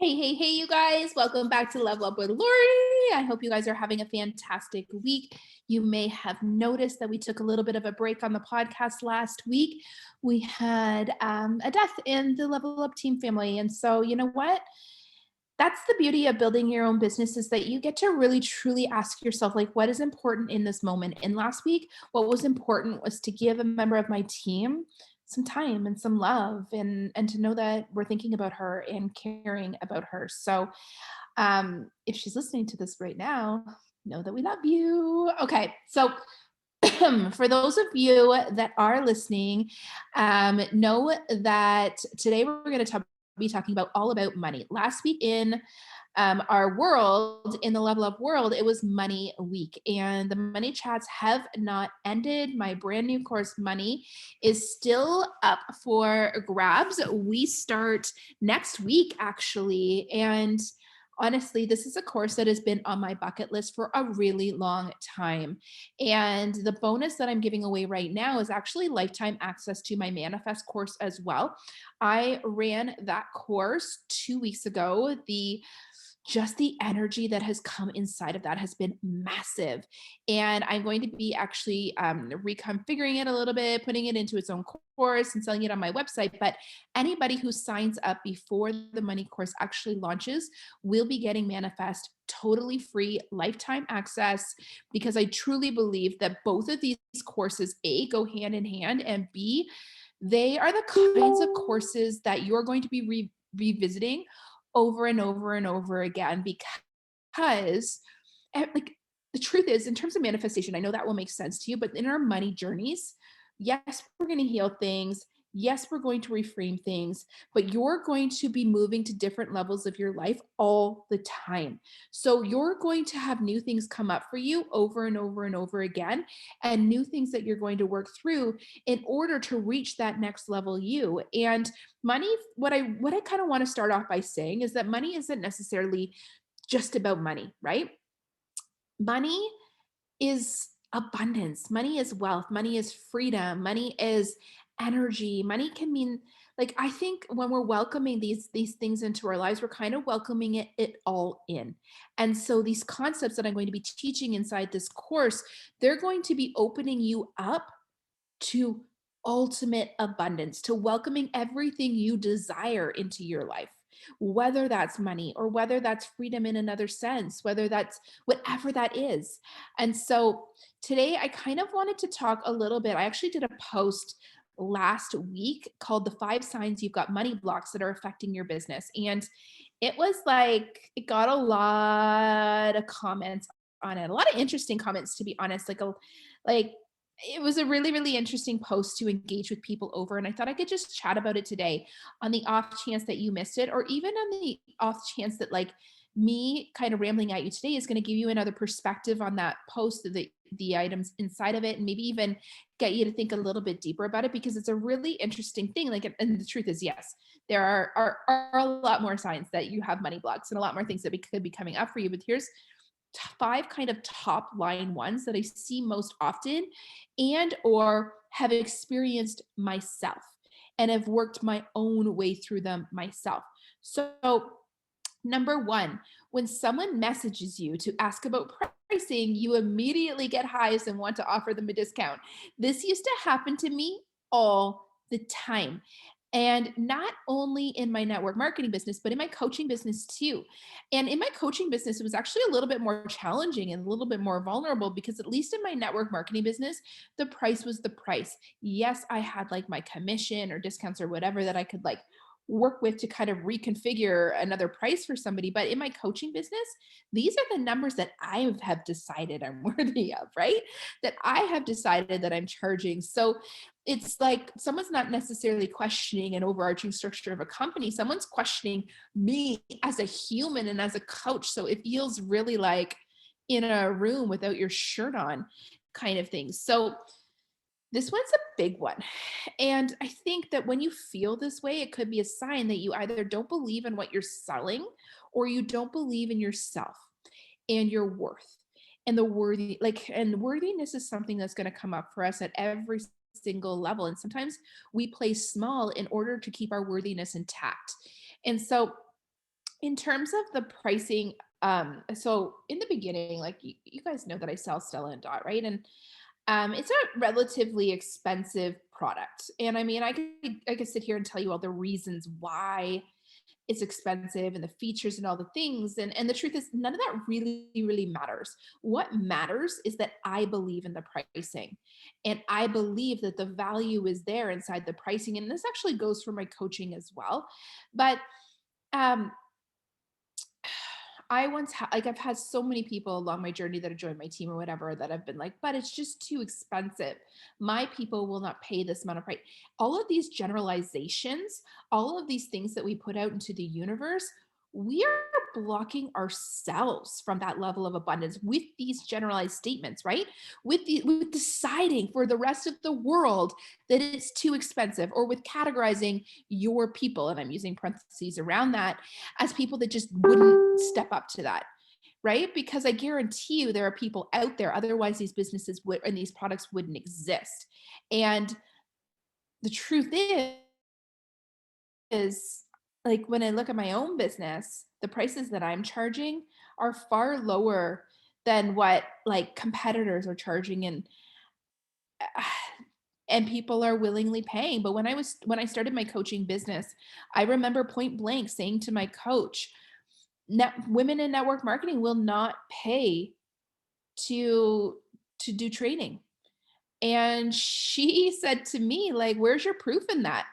Hey, you guys. Welcome back to Level Up with Lori. I hope you guys are having a fantastic week. You may have noticed that we took a little bit of a break on the podcast last week. We had a death in the Level Up team family. And so, you know what? That's the beauty of building your own business is that you get to really truly ask yourself, like, what is important in this moment? And last week, what was important was to give a member of my team some time and some love and to know that we're thinking about her and caring about her. So if she's listening to this right now, know that we love you. Okay, so for those of you that are listening, know that today we're going to be talking about all about money. Last week in our world, in the Level Up world, it was Money Week, and the money chats have not ended. My brand new course, Money, is still up for grabs. We start next week, actually, and honestly, this is a course that has been on my bucket list for a really long time. And the bonus that I'm giving away right now is actually lifetime access to my Manifest course as well. I ran that course 2 weeks ago. Just the energy that has come inside of that has been massive. And I'm going to be actually reconfiguring it a little bit, putting it into its own course and selling it on my website. But anybody who signs up before the money course actually launches will be getting Manifest totally free lifetime access because I truly believe that both of these courses, A, go hand in hand, and B, they are the kinds of courses that you're going to be revisiting over and over and over again because like the truth is in terms of manifestation, I know that will make sense to you, but in our money journeys, yes, we're going to heal things. Yes, we're going to reframe things, but you're going to be moving to different levels of your life all the time. So you're going to have new things come up for you over and over and over again, and new things that you're going to work through in order to reach that next level you. And money, what I kind of want to start off by saying is that money isn't necessarily just about money, right? Money is abundance. Money is wealth. Money is freedom. Money is energy. Money can mean, like, I think when we're welcoming these things into our lives, we're kind of welcoming it all in. And so these concepts that I'm going to be teaching inside this course, they're going to be opening you up to ultimate abundance, to welcoming everything you desire into your life, whether that's money or whether that's freedom in another sense, whether that's whatever that is. And so today I kind of wanted to talk a little bit. I actually did a post last week called The 5 Signs You've Got Money Blocks That Are Affecting Your Business. And it was like, it got a lot of comments on it, a lot of interesting comments, to be honest, like it was a really, really interesting post to engage with people over. And I thought I could just chat about it today on the off chance that you missed it, or even on the off chance that, like, me kind of rambling at you today is going to give you another perspective on that post, the items inside of it, and maybe even get you to think a little bit deeper about it because it's a really interesting thing. Like, and the truth is, yes, there are a lot more signs that you have money blocks and a lot more things that could be coming up for you. But here's 5 kind of top line ones that I see most often and or have experienced myself and have worked my own way through them myself. So number 1, when someone messages you to ask about pricing, you immediately get highs and want to offer them a discount. This used to happen to me all the time. And not only in my network marketing business, but in my coaching business too. And in my coaching business, it was actually a little bit more challenging and a little bit more vulnerable because, at least in my network marketing business, the price was the price. Yes, I had like my commission or discounts or whatever that I could like work with to kind of reconfigure another price for somebody. But in my coaching business, these are the numbers that I have decided I'm worthy of, right? That I have decided that I'm charging. So it's like someone's not necessarily questioning an overarching structure of a company. Someone's questioning me as a human and as a coach. So it feels really like in a room without your shirt on kind of thing. So this one's a big one. And I think that when you feel this way, it could be a sign that you either don't believe in what you're selling or you don't believe in yourself and your worth and the worthy, like, and worthiness is something that's going to come up for us at every single level. And sometimes we play small in order to keep our worthiness intact. And so In terms of the pricing, so in the beginning, like you guys know that I sell Stella and Dot, right? And it's a relatively expensive product. And I mean, I could sit here and tell you all the reasons why it's expensive and the features and all the things. And the truth is none of that really matters. What matters is that I believe in the pricing. And I believe that the value is there inside the pricing. And this actually goes for my coaching as well. But um like I've had so many people along my journey that have joined my team or whatever that have been like, but it's just too expensive. My people will not pay this amount of price. All of these generalizations, all of these things that we put out into the universe, we are blocking ourselves from that level of abundance with these generalized statements, right? With deciding for the rest of the world that it's too expensive, or with categorizing your people, and I'm using parentheses around that, as people that just wouldn't step up to that, right? Because I guarantee you there are people out there, otherwise these businesses would and these products wouldn't exist. And the truth is like when I look at my own business, the prices that I'm charging are far lower than what like competitors are charging, and people are willingly paying. But when I started my coaching business, I remember point blank saying to my coach, women in network marketing will not pay to do training. And she said to me, like, where's your proof in that?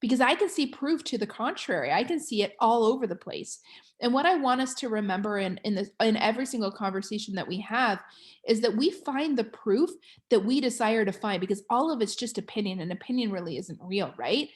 Because I can see proof to the contrary. I can see it all over the place. And what I want us to remember in every single conversation that we have is that we find the proof that we desire to find, because all of it's just opinion, and opinion really isn't real, right?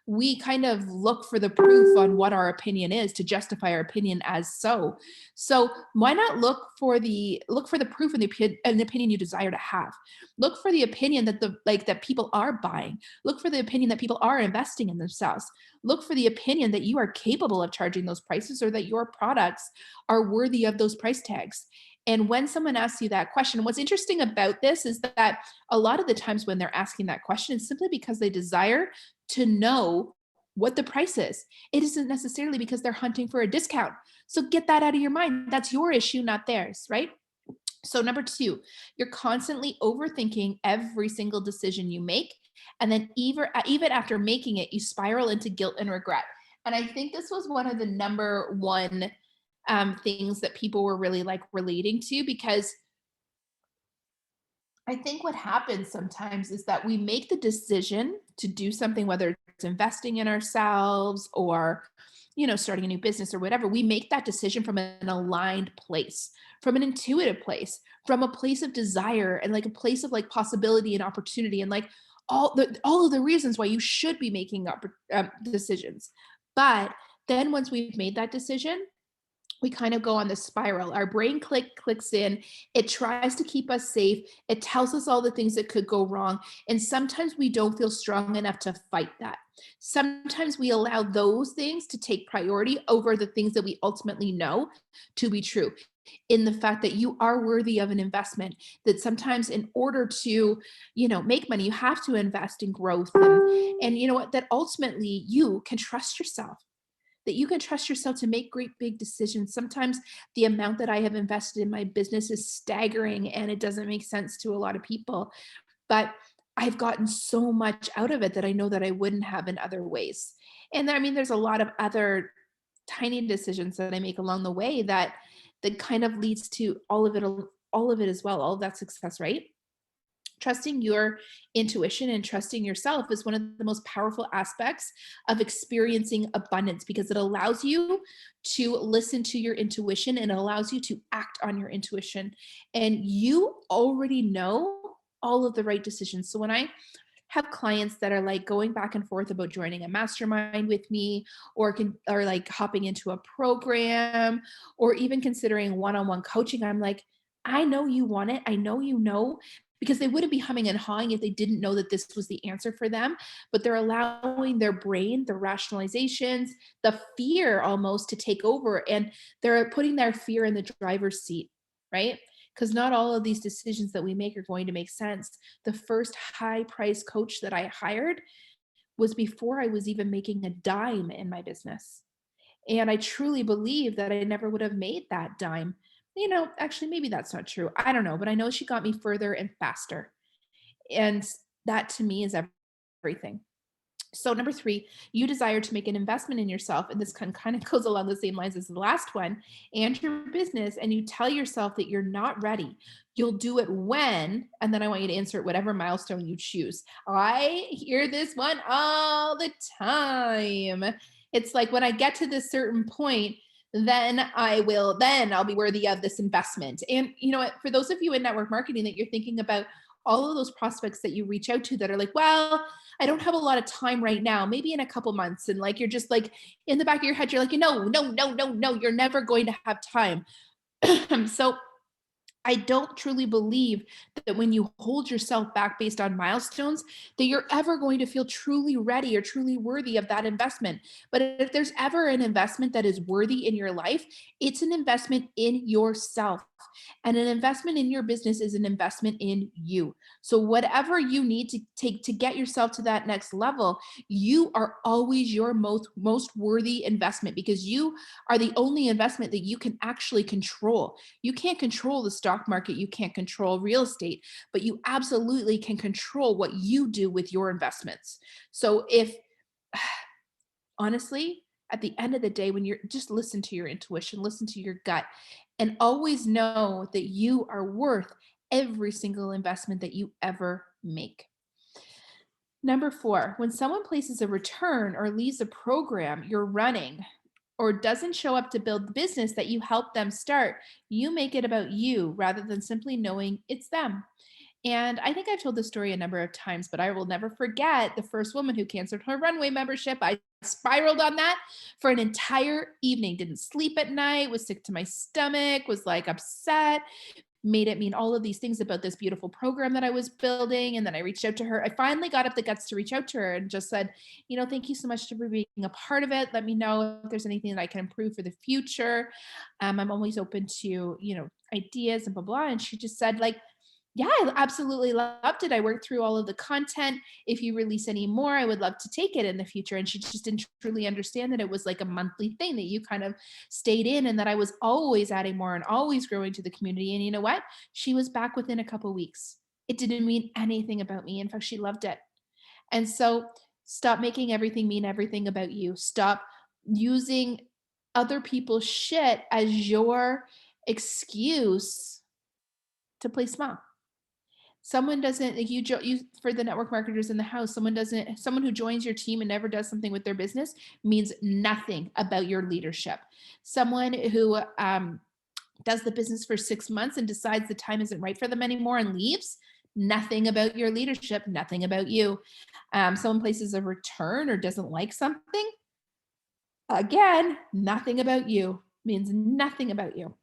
We kind of look for the proof on what our opinion is to justify our opinion as so. So why not look for the proof in the opinion you desire to have? Look for the opinion that people are buying. Look for the opinion that people are investing in themselves. Look for the opinion that you are capable of charging those prices, or that your products are worthy of those price tags. And when someone asks you that question, what's interesting about this is that a lot of the times when they're asking that question, it's simply because they desire to know what the price is. It isn't necessarily because they're hunting for a discount. So get that out of your mind. That's your issue, not theirs, right? So, number two, you're constantly overthinking every single decision you make. And then, even after making it, you spiral into guilt and regret. And I think this was one of the number one things that people were really like relating to, because I think what happens sometimes is that we make the decision to do something, whether it's investing in ourselves or, starting a new business or whatever. We make that decision from an aligned place, from an intuitive place, from a place of desire, and like a place of like possibility and opportunity, and like all of the reasons why you should be making decisions. But then once we've made that decision, we kind of go on this spiral. Our brain clicks in. It tries to keep us safe. It tells us all the things that could go wrong. And sometimes we don't feel strong enough to fight that. Sometimes we allow those things to take priority over the things that we ultimately know to be true, in the fact that you are worthy of an investment, that sometimes in order to, make money, you have to invest in growth, and you know what, that ultimately you can trust yourself, that you can trust yourself to make great big decisions. Sometimes the amount that I have invested in my business is staggering and it doesn't make sense to a lot of people, but I've gotten so much out of it that I know that I wouldn't have in other ways. And I mean, there's a lot of other tiny decisions that I make along the way that kind of leads to all of it as well, all of that success, right? Trusting your intuition and trusting yourself is one of the most powerful aspects of experiencing abundance, because it allows you to listen to your intuition and it allows you to act on your intuition. And you already know all of the right decisions. So when I have clients that are like going back and forth about joining a mastermind with me, or like hopping into a program, or even considering one-on-one coaching, I'm like, I know you want it. I know you know, because they wouldn't be humming and hawing if they didn't know that this was the answer for them. But they're allowing their brain, the rationalizations, the fear almost to take over, and they're putting their fear in the driver's seat, right? Because not all of these decisions that we make are going to make sense. The first high price coach that I hired was before I was even making a dime in my business. And I truly believe that I never would have made that dime. Actually, maybe that's not true. I don't know, but I know she got me further and faster. And that to me is everything. So number three, you desire to make an investment in yourself. And this kind of goes along the same lines as the last one, and your business. And you tell yourself that you're not ready. You'll do it when, and then I want you to insert whatever milestone you choose. I hear this one all the time. It's like, when I get to this certain point, then I'll be worthy of this investment. And you know what, for those of you in network marketing that you're thinking about, all of those prospects that you reach out to that are like, well, I don't have a lot of time right now, maybe in a couple months. And like, you're just like, in the back of your head, you're like, no, no, no, no, no, you're never going to have time. So I don't truly believe that when you hold yourself back based on milestones, that you're ever going to feel truly ready or truly worthy of that investment. But if there's ever an investment that is worthy in your life, it's an investment in yourself. And an investment in your business is an investment in you. So whatever you need to take to get yourself to that next level, you are always your most worthy investment, because you are the only investment that you can actually control. You can't control the stock market, you can't control real estate, but you absolutely can control what you do with your investments. So if honestly, at the end of the day, when you're just listen to your intuition, listen to your gut, and always know that you are worth every single investment that you ever make. Number four, when someone places a return or leaves a program you're running or doesn't show up to build the business that you helped them start, you make it about you rather than simply knowing it's them. And I think I've told this story a number of times, but I will never forget the first woman who canceled her runway membership. I spiraled on that for an entire evening, didn't sleep at night, was sick to my stomach, was like upset, made it mean all of these things about this beautiful program that I was building. And then I reached out to her. I finally got up the guts to reach out to her and just said, thank you so much for being a part of it. Let me know if there's anything that I can improve for the future. I'm always open to, ideas and blah, blah. And she just said, like, yeah, I absolutely loved it. I worked through all of the content. If you release any more, I would love to take it in the future. And she just didn't truly understand that it was like a monthly thing that you kind of stayed in, and that I was always adding more and always growing to the community. And you know what? She was back within a couple weeks. It didn't mean anything about me. In fact, she loved it. And so stop making everything mean everything about you. Stop using other people's shit as your excuse to play small. Someone doesn't like you for the network marketers in the house, someone who joins your team and never does something with their business means nothing about your leadership. Someone who does the business for 6 months and decides the time isn't right for them anymore and leaves, nothing about your leadership, nothing about you. Someone places a return or doesn't like something, again, nothing about you, means nothing about you.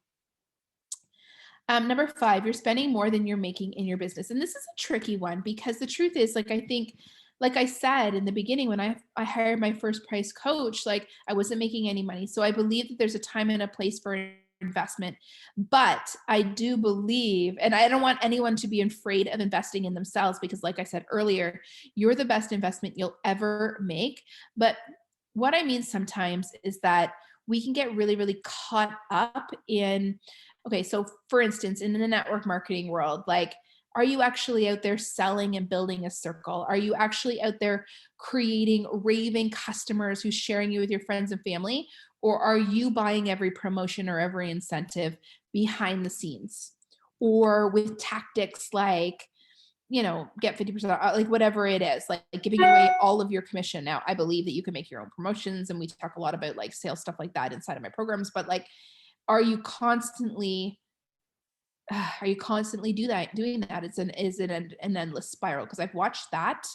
Number five, you're spending more than you're making in your business. And this is a tricky one, because the truth is, like, I think, like I said in the beginning, when I hired my first price coach, like, I wasn't making any money. So I believe that there's a time and a place for investment. But I do believe, and I don't want anyone to be afraid of investing in themselves, because like I said earlier, you're the best investment you'll ever make. But what I mean sometimes is that we can get really, really caught up in, okay, so for instance, in the network marketing world, like, are you actually out there selling and building a circle? Are you actually out there creating raving customers who's sharing you with your friends and family? Or are you buying every promotion or every incentive behind the scenes? Or with tactics like, get 50% off, like whatever it is, like giving away all of your commission. Now, I believe that you can make your own promotions, and we talk a lot about like sales stuff like that inside of my programs, but like, are you constantly doing that? Is it an endless spiral? Because I've watched that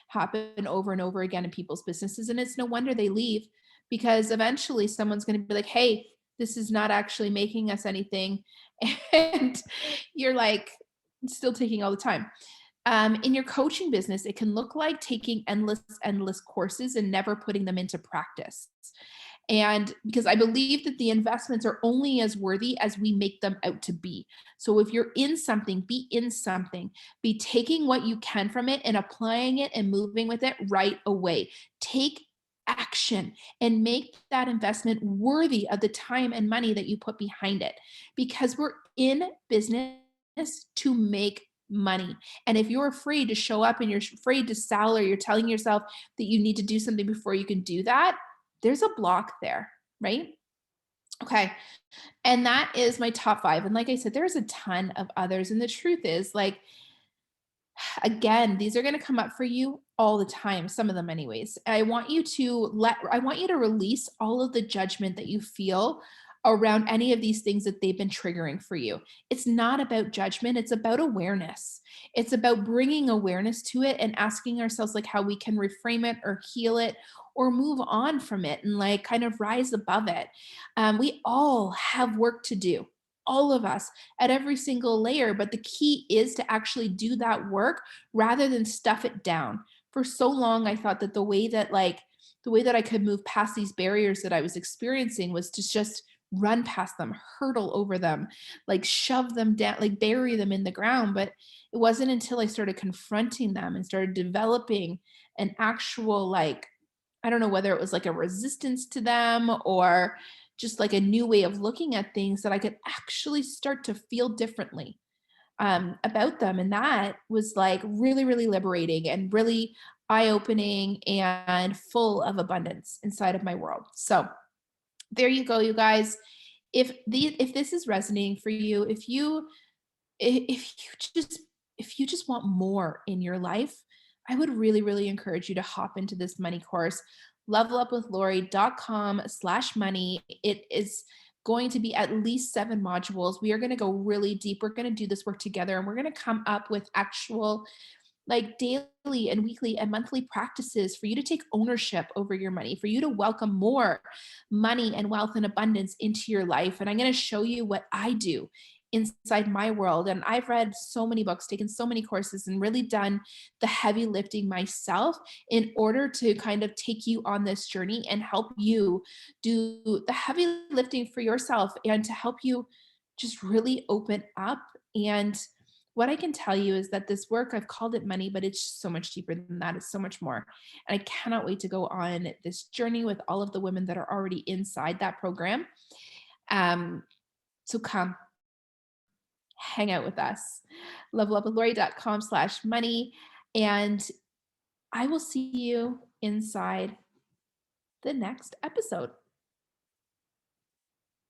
happen over and over again in people's businesses, and it's no wonder they leave, because eventually someone's going to be like, hey, this is not actually making us anything. And you're like still taking all the time. In your coaching business, it can look like taking endless courses and never putting them into practice. And because I believe that the investments are only as worthy as we make them out to be. So if you're in something, be in something, be taking what you can from it and applying it and moving with it right away. Take action and make that investment worthy of the time and money that you put behind it, because we're in business to make money. And if you're afraid to show up and you're afraid to sell, or you're telling yourself that you need to do something before you can do that, there's a block there, right? Okay. And that is my top 5. And like I said, there's a ton of others. And the truth is, like, again, these are going to come up for you all the time, some of them anyways. I want you to release all of the judgment that you feel around any of these things that they've been triggering for you. It's not about judgment, it's about awareness. It's about bringing awareness to it and asking ourselves, like, how we can reframe it or heal it or move on from it and, like, kind of rise above it. We all have work to do, all of us, at every single layer. But the key is to actually do that work rather than stuff it down. For so long, I thought that the way that I could move past these barriers that I was experiencing was to just run past them, hurdle over them, like shove them down, like bury them in the ground. But it wasn't until I started confronting them and started developing an actual, like, I don't know whether it was like a resistance to them or just like a new way of looking at things, that I could actually start to feel differently about them. And that was like really, really liberating and really eye opening and full of abundance inside of my world. So there you go, you guys. If this is resonating for you, if you just want more in your life, I would really, really encourage you to hop into this money course, levelupwithlori.com/money. It is going to be at least 7 modules. We are going to go really deep. We're going to do this work together, and we're going to come up with actual, like, daily and weekly and monthly practices for you to take ownership over your money, for you to welcome more money and wealth and abundance into your life. And I'm going to show you what I do inside my world. And I've read so many books, taken so many courses, and really done the heavy lifting myself in order to kind of take you on this journey and help you do the heavy lifting for yourself, and to help you just really open up. And what I can tell you is that this work, I've called it money, but it's so much deeper than that. It's so much more. And I cannot wait to go on this journey with all of the women that are already inside that program. So come hang out with us. Levelupwithlori.com/money. And I will see you inside the next episode.